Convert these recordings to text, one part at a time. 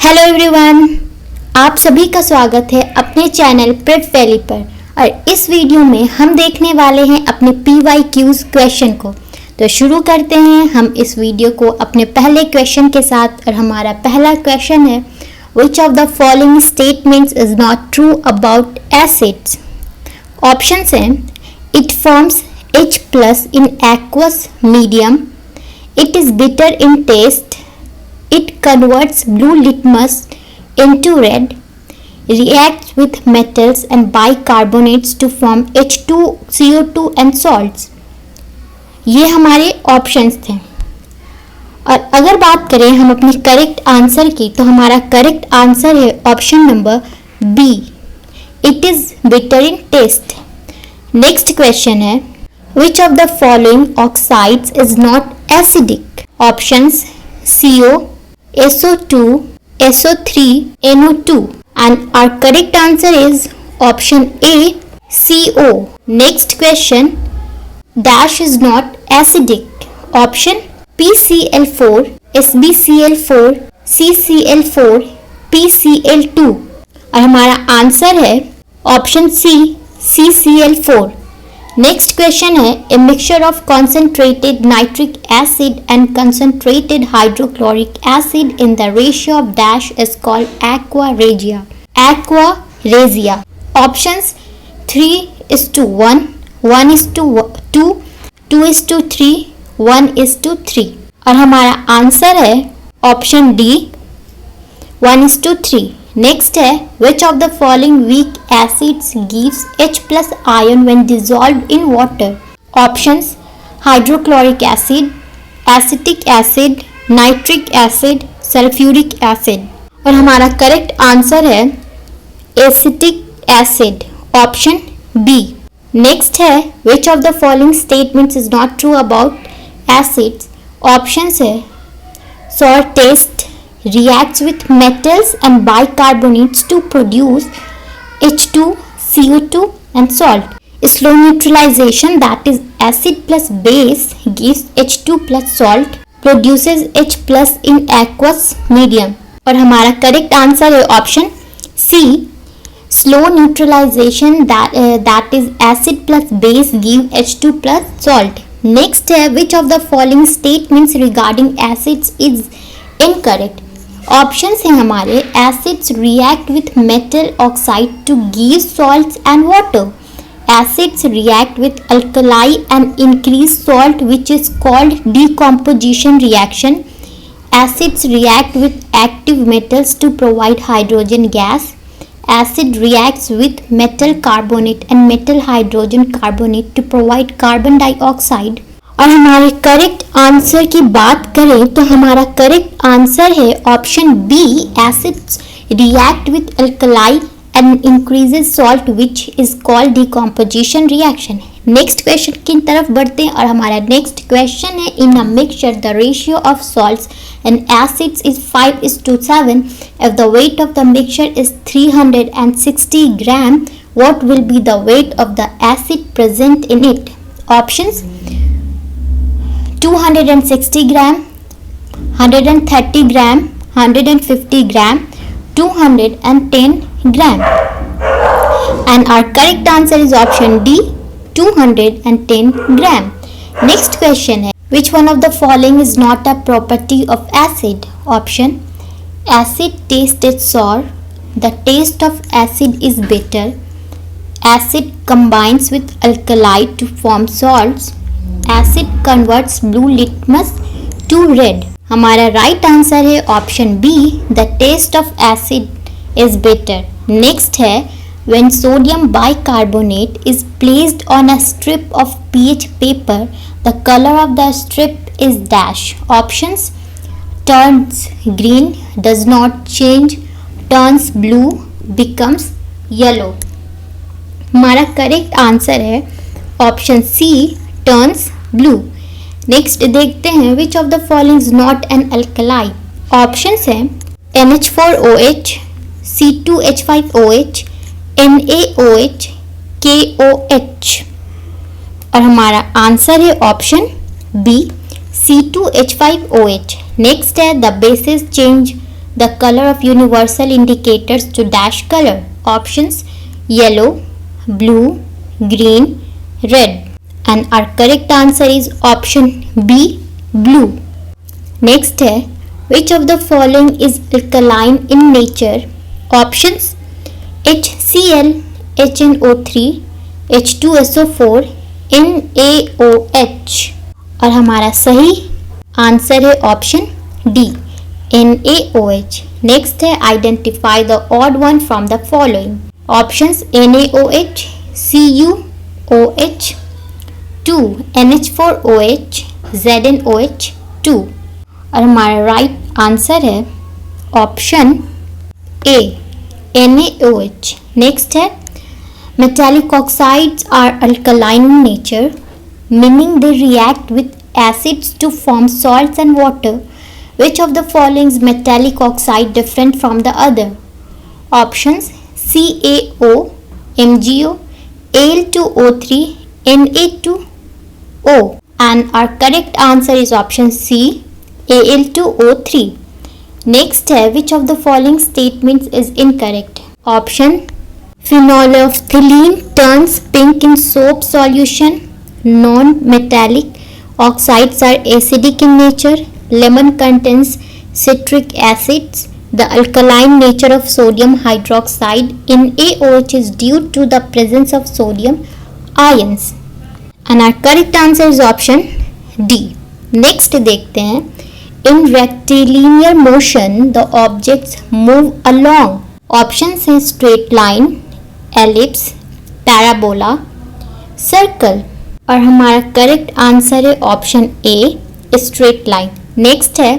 Hello everyone, आप सभी का स्वागत है अपने चैनल प्रेप वैली पर। और इस वीडियो में हम देखने वाले हैं अपने PYQs क्वेश्चन को। तो शुरू करते हैं हम इस वीडियो को अपने पहले क्वेश्चन के साथ। और हमारा पहला क्वेश्चन है, which of the following statements is not true about acids. Options हैं, it forms H+ in aqueous medium, it is bitter in taste, it converts blue litmus into red, reacts with metals and bicarbonates to form H2, CO2 and salts। ये हमारे options थे। और अगर बात करें हम अपनी करेक्ट आंसर की, तो हमारा करेक्ट आंसर है option number B, it is bitter in test. Next question है, which of the following oxides is not acidic. Options CO, SO2, SO3, NO2, and our correct answer is option A, CO. Next question, dash is not acidic. Option PCl4, SbCl4, CCl4, PCl2। और हमारा answer है option C, CCl4। Next question है, a mixture of concentrated nitric acid and concentrated hydrochloric acid in the ratio of dash is called aqua regia. Aqua regia. Options 3:1, 1:2, 2:3, 1:3। और हमारा answer है option D, 1:3। Next है, which of the following weak acids gives H+ ion when dissolved in water. Options, hydrochloric acid, acetic acid, nitric acid, sulphuric acid. और हमारा correct answer है acetic acid, option B. Next है, which of the following statements is not true about acids. Options है, sour taste reacts with metals and bicarbonates to produce H2, CO2 and salt. Slow neutralization, that is acid plus base, gives H2 plus salt, produces H+ in aqueous medium। और हमारा correct answer है option C, slow neutralization, that is acid plus base give H2 plus salt। Next है, which of the following statements regarding acids is incorrect। Options हैं हमारे, acids react with metal oxide to give salts and water, acids react with alkali and increase salt which is called decomposition reaction, acids react with active metals to provide hydrogen gas, acid reacts with metal carbonate and metal hydrogen carbonate to provide carbon dioxide. और हमारे correct answer की बात करें तो हमारा correct answer है option B, acids react with alkali and increases salt which is called decomposition reaction. Next question की तरफ बढ़ते हैं। और हमारा नेक्स्ट क्वेश्चन है, in a mixture the ratio of salts and acids is 5:7। If the weight of the mixture is 360 gram, what will be the weight of the acid present in it. Options, 260 gram, 130 gram, 150 gram, 210 gram. And our correct answer is option D, 210 gram। Next question है, which one of the following is not a property of acid? Option, acid taste is sour, the taste of acid is bitter, acid combines with alkali to form salts, acid converts blue litmus to red. हमारा right answer है option B, the taste of acid is better. Next है, when sodium bicarbonate is placed on a strip of pH paper, the colour of the strip is dash. Options, turns green, does not change, turns blue, becomes yellow. हमारा correct answer है option C, turns blue. Next देखते हैं, which of the following is not N alkali. Options हैं, NH4OH, C2H5OH, NaOH, KOH। और हमारा answer है option B, C2H5OH। Next है, the basis change the color of universal indicators to dash color. Options yellow, blue, green, red. And our correct answer is option B, blue. Next है, which of the following is alkaline in nature? Options HCl, HNO3, H2SO4, NaOH. और हमारा सही answer है option D, NaOH. Next है, identify the odd one from the following. Options NaOH, CuOH, 2 NH4OH, ZnOH 2. और हमारा right answer है option ए, NaOH. Next है, metallic oxides are alkaline in nature, meaning they react with acids to form salts and water. Which of the following is metallic oxide different from the other? Options CaO, MgO, Al2O3, Na2O. And our correct answer is option C, Al2O3. Next है, which of the following statements is incorrect? Option phenolphthalein turns pink in soap solution. Non-metallic oxides are acidic in nature. Lemon contains citric acids. The alkaline nature of sodium hydroxide in NaOH is due to the presence of sodium ions. And our correct answer is option D. Next देखते हैं, in rectilinear motion the objects move along. Options है straight line, ellipse, parabola, circle. और हमारा correct answer है option A, straight line. Next है,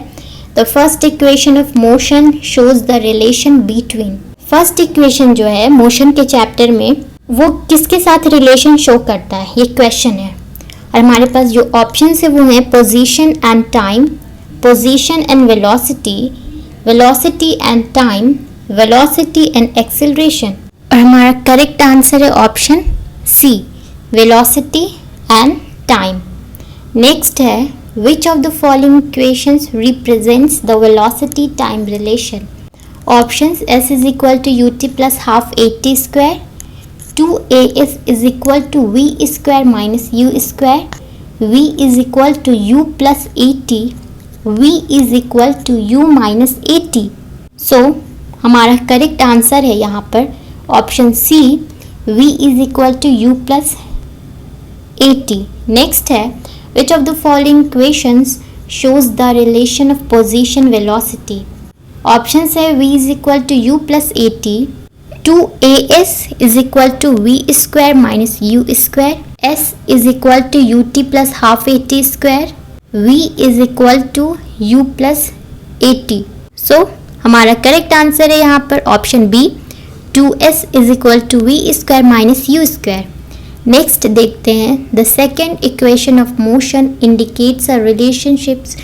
the first equation of motion shows the relation between. First equation जो है motion के chapter में, वो किसके साथ रिलेशन शो करता है, ये क्वेश्चन है. और हमारे पास जो ऑप्शन है वो है position and time, position and velocity, velocity and time, velocity and acceleration. और हमारा करेक्ट आंसर है option C, velocity and time. Next है, which of the following equations represents the velocity time relation. Options S is equal to ut plus half at square, 2as is equal to v square minus u square, v is equal to u plus at, v is equal to u minus at. So हमारा correct answer है यहाँ पर option C, v is equal to u plus 80. Next है, which of the following equations shows the relation of position velocity. Options है v is equal to u plus 80, 2as is equal to v square minus u square, s is equal to ut plus half at square, v is equal to u plus 80. So हमारा correct answer है यहाँ पर option B, 2s is equal to v square minus u square. Next देखते हैं, the second equation of motion indicates a relationships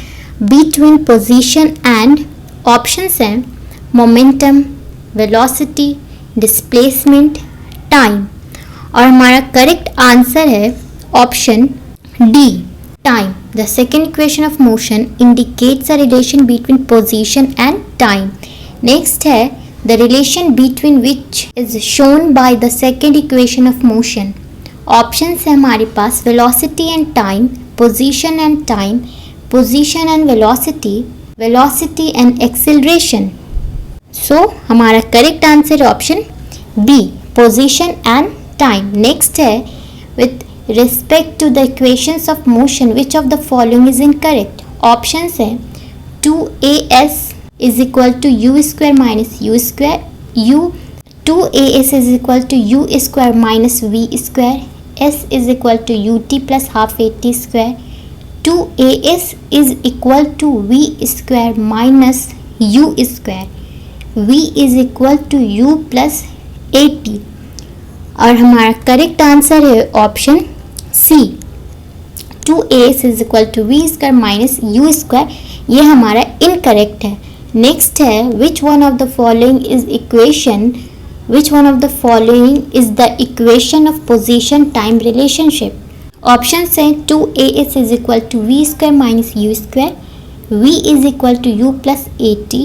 between position and. Options हैं momentum, velocity, displacement, time. और हमारा correct answer है option D, time. The second equation of motion indicates a relation between position and time. Next है, the relation between which is shown by the second equation of motion. Options है हमारे पास velocity and time, position and time, position and velocity, velocity and acceleration. So हमारा correct answer है option B, position and time. Next है, with respect to the equations of motion which of the following is incorrect. Options है 2as is equal to u square minus u square, 2as is equal to u square minus v square, s is equal to ut plus half at square, 2as is equal to v square minus u square, v is equal to u plus 80. और हमारा correct answer है option C, 2as is equal to v square minus u square. ये हमारा incorrect है. Next है, which one of the following is the equation of position time relationship. Options हैं 2as is equal to v square minus u square, v is equal to u plus 80,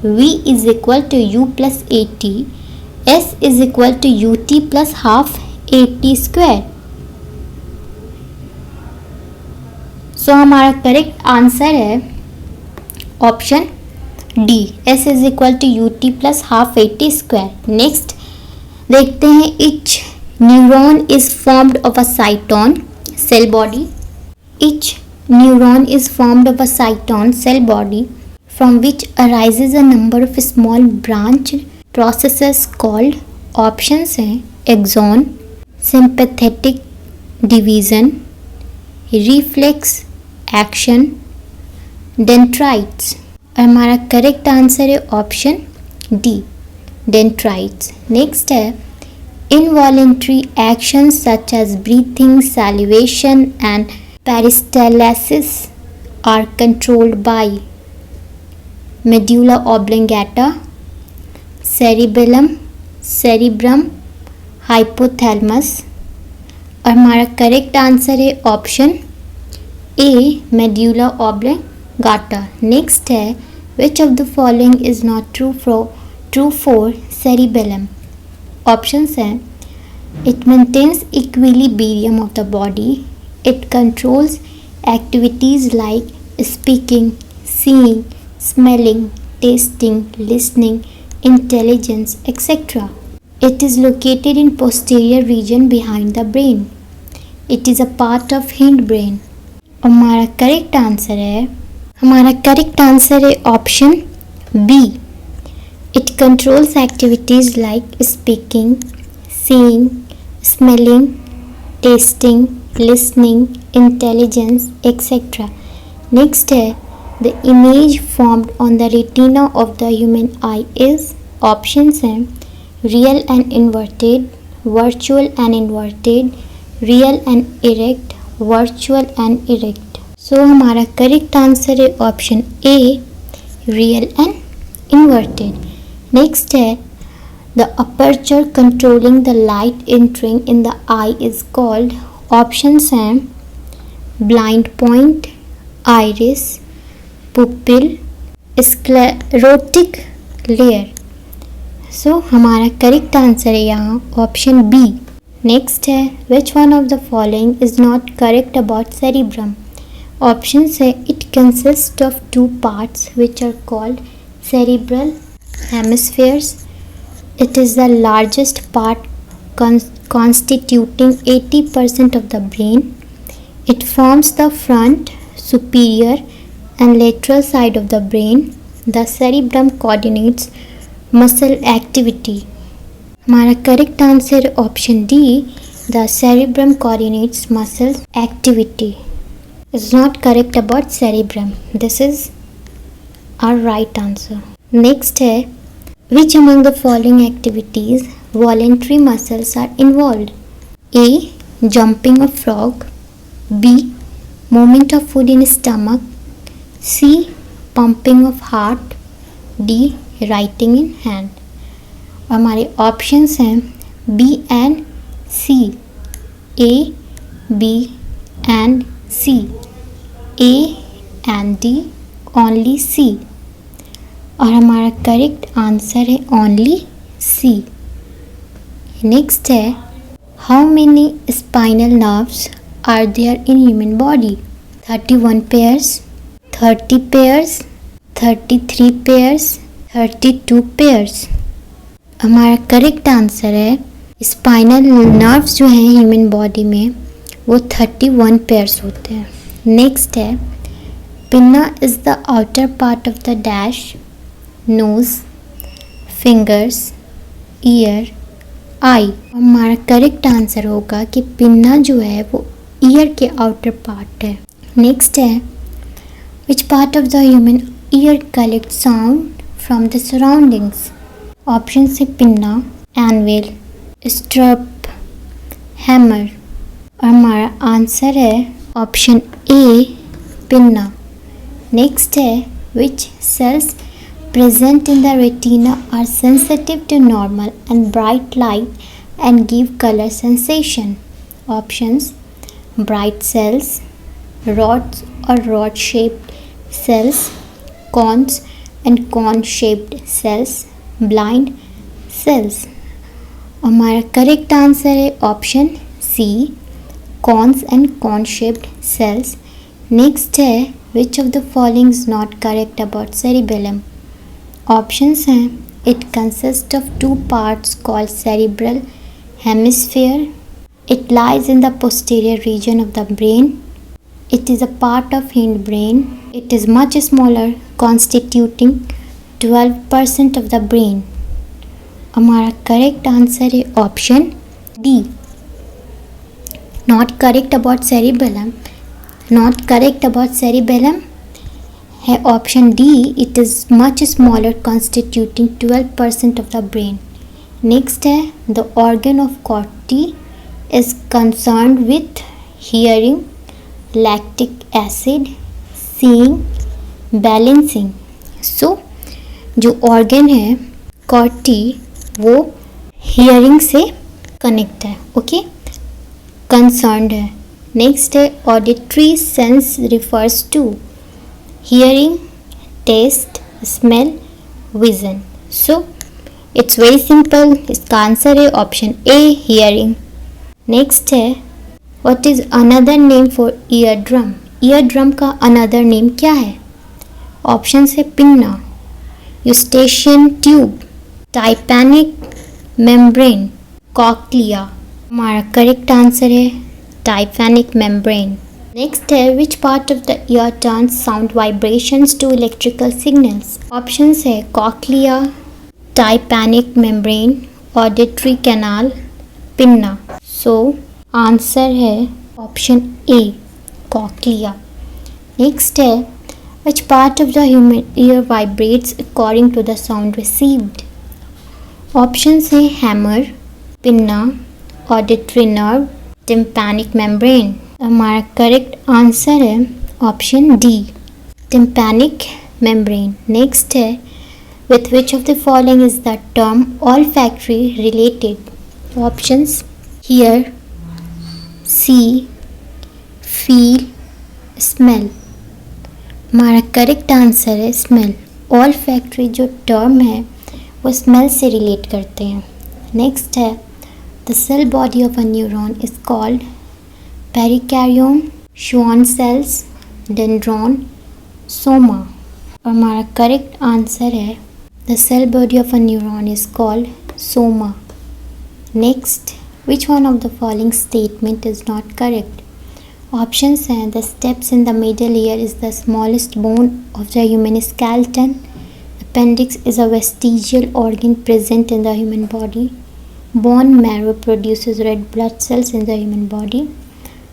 V is equal to U plus AT, S is equal to UT plus half AT square. So हमारा correct answer है option D, S is equal to UT plus half AT square. Next देखते हैं each neuron is formed of a cyton cell body. Each neuron is formed of a cyton cell body from which arises a number of small branch processes called, options हैं axon, sympathetic division, reflex action, dendrites. और हमारा correct answer है option D, dendrites. Next है involuntary actions such as breathing, salivation and peristalsis are controlled by medulla oblongata, cerebrum, hypothalamus. और हमारा correct answer है option ए, medulla oblongata. Next है which of the following is not true for cerebellum. Options हैं it maintains equilibrium of the body, it controls activities like speaking, seeing, smelling, tasting, listening, intelligence, etc. It is located in posterior region behind the brain. It is a part of hindbrain. हमारा correct answer है option B. It controls activities like speaking, seeing, smelling, tasting, listening, intelligence, etc. Next है the image formed on the retina of the human eye is, options हैं real and inverted, virtual and inverted, real and erect, virtual and erect. So हमारा correct answer है option A, real and inverted. Next है the aperture controlling the light entering in the eye is called, options हैं blind point, iris, pupil, sclerotic layer. So हमारा correct answer है यहाँ option B. Next है which one of the following is not correct about cerebrum. Options है it consist of 2 parts which are called cerebral hemispheres. It is the largest part constituting 80% of the brain. It forms the front, superior and lateral side of the brain. The cerebrum coordinates muscle activity. हमारा correct answer option D, the cerebrum coordinates muscle activity. Is not correct about cerebrum. This is our right answer. Next है which among the following activities voluntary muscles are involved? A. Jumping of frog, B. Movement of food in stomach, C. Pumping of heart, D. Writing in hand. और हमारे options हैं B and C, A, B and C, A and D, only C. और हमारा correct answer है only C. Next है how many spinal nerves are there in human body? 31 pairs, 30 pairs, 33 pairs, 32 pairs. हमारा correct answer है spinal nerves जो हैं human body में वो 31 पेयर्स होते हैं. नेक्स्ट है pinna is the outer part of the dash, nose, fingers, ear, eye. हमारा करेक्ट आंसर होगा कि पिन्ना जो है वो ईयर के आउटर पार्ट है. नेक्स्ट है which part of the human ear collect sound from the surroundings? Option से पिन्ना, एनविल, स्ट्रप, हैमर. और हमारा आंसर है ऑप्शन ए, पिन्ना. नेक्स्ट है विच sales present in the retina are sensitive to normal and bright light and give color sensation? Options bright cells, rods or rod shaped cells, cones, and cone shaped cells, blind cells. हमारा correct answer है option C, cones and cone shaped cells. Next है which of the following is not correct about cerebellum. Options हैं it consist of two parts called cerebral hemisphere, it lies in the posterior region of the brain, it is a part of hindbrain, it is much smaller constituting 12% of the brain. हमारा correct answer है option D, not correct about cerebellum. Not correct about cerebellum है option D, it is much smaller constituting 12% of the brain. Next है the organ of Corti is concerned with hearing, lactic acid, seeing, balancing. So जो organ है Corti वो hearing से connect है, okay, concerned है. Next है auditory sense refers to hearing, taste, smell, vision. So it's very simple, इसका answer है option A, hearing. Next है what is another name for ear drum. Ear drum का another name क्या है. Option है pinna, Eustachian tube, tympanic membrane, cochlea. हमारा correct answer है tympanic membrane. Next है which part of the ear turns sound vibrations to electrical signals. Options है cochlea, tympanic membrane, auditory canal, pinna. So answer है option A, cochlea. Next है which part of the human ear vibrates according to the sound received. Options है hammer, pinna, auditory nerve, tympanic membrane. हमारा correct answer है option D, tympanic membrane. Next है with which of the following is the term olfactory related. Options hear, see, feel, smell. हमारा correct answer है smell. Olfactory जो term है वो smell से relate करते हैं. नेक्स्ट है the cell body of a neuron is called perikaryon, Schwann cells, dendron, soma. और हमारा करेक्ट आंसर है the cell body of a neuron is called soma. Next which one of the following statement is not correct. Options हैं the steps in the middle ear is the smallest bone of the human skeleton. Appendix is a vestigial organ present in the human body. Bone marrow produces red blood cells in the human body.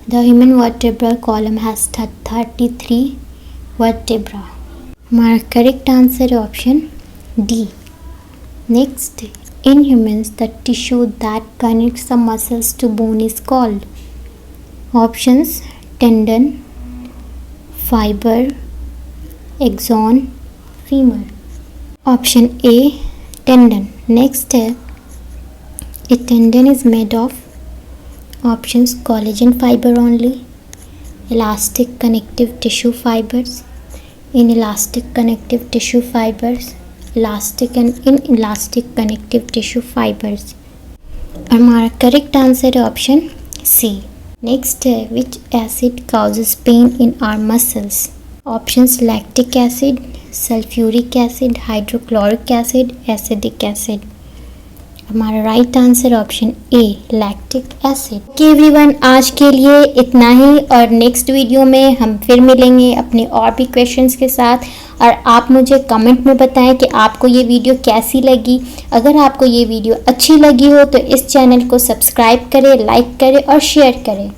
The human vertebral column has 33 vertebra. हमारा correct answer है option D. Next in humans the tissue that connects the muscles to bone is called. Options tendon, fiber, axon, femur. Option A tendon. Next है a tendon is made of. Options collagen fiber only, elastic connective tissue fibers, inelastic connective tissue fibers, elastic and inelastic connective tissue fibers. हमारा correct answer है option C. Next है which acid causes pain in our muscles. Options lactic acid, sulphuric acid, hydrochloric acid, acidic acid. हमारा right answer option A, lactic acid. Okay everyone, आज के लिए इतना ही और next video में हम फिर मिलेंगे अपने और भी क्वेश्चंस के साथ. और आप मुझे कमेंट में बताएं कि आपको ये वीडियो कैसी लगी. अगर आपको ये वीडियो अच्छी लगी हो तो इस चैनल को सब्सक्राइब करें, लाइक करें और शेयर करें.